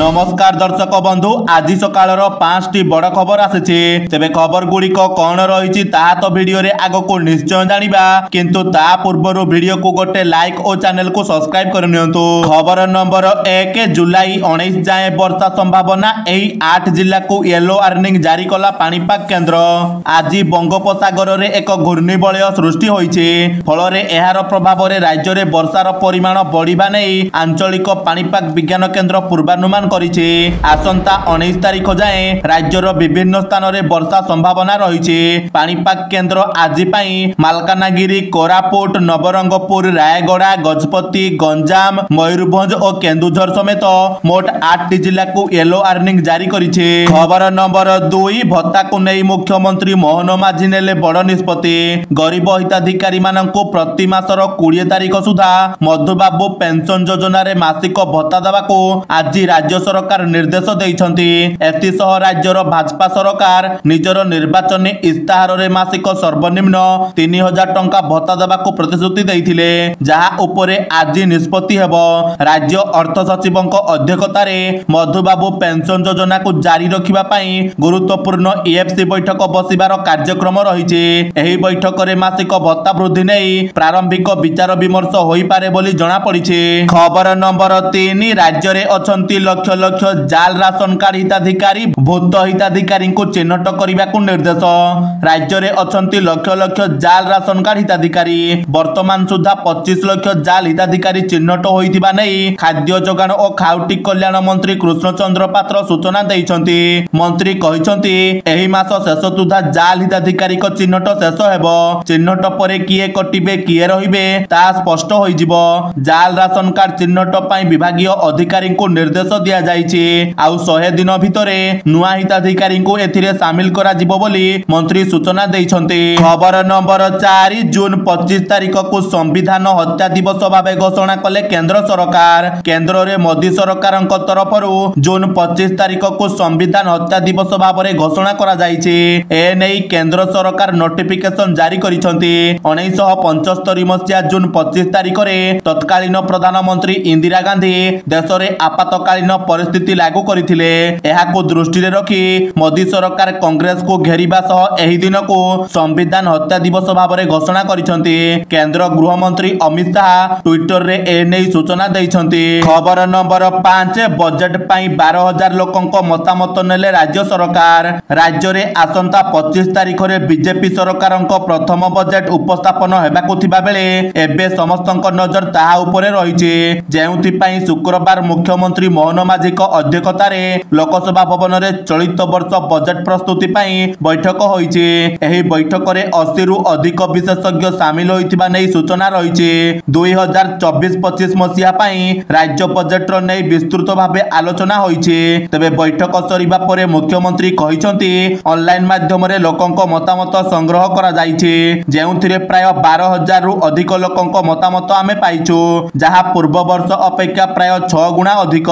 नमस्कार दर्शक बंधु आज सकाळ 5टी बड़ खबर आसी तेरे खबर गुड़िक कौन रही तो भिडियो आग को निश्चय जाना किंतु ता पूर्वर भिडियो को गोटे लाइक और चैनल को सब्सक्राइब करनी। खबर नंबर 1 जुलाई 19 जाए वर्षा संभावना। 8 जिला को येलो वार्निंग जारी कला पाणीपाग केन्द्र। आज बंगोपसागर में एक घूर्णिबलय सृष्टि होइछे फल यार प्रभाव राज्य में वर्षार परिमाण बढ़िबा नहीं आंचलिक पाणीपाग विज्ञान केन्द्र पूर्वानुमान करिछे। आसंता 19 तारिख जाए राज्यर विभिन्न स्थान में वर्षा संभावना रही। पाणीपाग केन्द्र आज मालकानगिरी, कोरापुट, नवरंगपुर, रायगड़ा, गजपति, गंजाम, मयूरभंज और केन्दुझर समेत मोट 8 जिला को येलो वार्निंग जारी करिछे। खबर नंबर 2 भत्ता को नहीं मुख्यमंत्री मोहन माझी नेले बड़ निष्पत्ति। गरीब हिताधिकारी माननकु प्रति मासर 20 तारिख सुधा मधुबाबू पेंशन योजना रे मासिक भत्ता देवाको आज राज्य सरकार निर्देश देइछन्ति। एतिसह राज्यर भाजपा सरकार निजर निर्वाचन इस्ताहार रे मासिक सर्वनिम्न 3000 टंका भत्ता देवाको प्रतिश्रुति देइथिले जहा उपरे आज निष्पत्ति हेबो। राज्य अर्थ सचिवक अध्यक्षतार मधुबाबू पेंशन योजना को जारी रखिबा पई गुरुत्वपूर्ण ईएफसी बैठक बसिबार कार्यक्रम रहिছে। एही बैठक रे मासिक भत्ता वृद्धि नहीं प्रारंभिक विचार विमर्श होई पारे बोली जणा पड़िছে। खबर नंबर 3 राज्य रे अछंती लक्ष लक्ष जाल राशन कार्ड हिताधिकारी भूत हिताधिकारी को चिन्हट करने को निर्देश। राज्य में अछंती लक्ष लक्ष जाल राशन कार्ड हिताधिकारी वर्तमान सुधा 25 लक्ष जाल हिताधिकारी चिन्हट होइथिबा नहीं खाद्य जोगाण और खाउटी कल्याण मंत्री कृष्णचंद्र पात्र सूचना देइछन्ति। मंत्री कहिछन्ति एही मास शेष सुधा जाल हिताधिकारी को चिन्हट शेष हेबो। चिन्हट परे किए कटिबे किए रहिबे ता स्पष्ट होइजिबो। जाल राशन कार्ड चिन्हट पई विभागीय अधिकारी को निर्देश दिया जाइछि। आउ 100 दिन भितरे नुआ हिताधिकारी को एथिरे शामिल करा जिवो बोली मंत्री सूचना देइछन्ति। खबर नंबर 4 जून 25 तारिख को संविधान हत्या दिवस भावे घोषणा कले केंद्र सरकार। केंद्र रे मोदी सरकार तरफ जून 25 तारिख को संविधान हत्या दिवस भावे घोषणा करा जाइछि। ए नै केंद्र सरकार नोटिफिकेशन जारी करिछन्ति। 1975 मसिया जून 25 तारिख रे तत्कालीन प्रधानमंत्री इंदिरा गांधी देश रे आपातकालीन परिस्थिति लागू करथिले। एहाको दृष्टि रे रखी मोदी सरकार कांग्रेस को घेरिबा सह एही दिन को संविधान हत्या दिवस भाବରେ घोषणा करिसंती। केंद्र गृह मंत्री अमित शाह ट्विटर रे ए नै सूचना दैछंती। खबर नंबर 5 बजट पई 12000 लोकंक मतामत नेले राज्य सरकार। राज्य रे आसंता 25 तारिख रे बीजेपी सरकारंक प्रथम बजट उपस्थापन हेबाकु थिबा बेले एबे समस्तंक नजर ताहा उपरे रहिছে। जेउथि पई शुक्रवार मुख्यमंत्री मोहन माझी अध्यक्षतार लोकसभा भवन में चलित वर्ष बजट प्रस्तुति बैठक होइছে। एही बैठक रे 80 रु अधिक विशेषज्ञ शामिल होइथिबा नै सूचना रहिছে। 2024-25 मसिया राज्य बजट नै विस्तृत भावे आलोचना होइছে। तबे बैठक सरिबा परे मुख्यमंत्री कहिसंती ऑनलाइन माध्यम रे लोकंक मतामत संग्रह करा जाइছে जेउथिरे प्राय 12000 रु अधिक लोकंक मतामत आमे पाइछु जहा पूर्व वर्ष अपेक्षा प्राय 6 गुणा अधिक।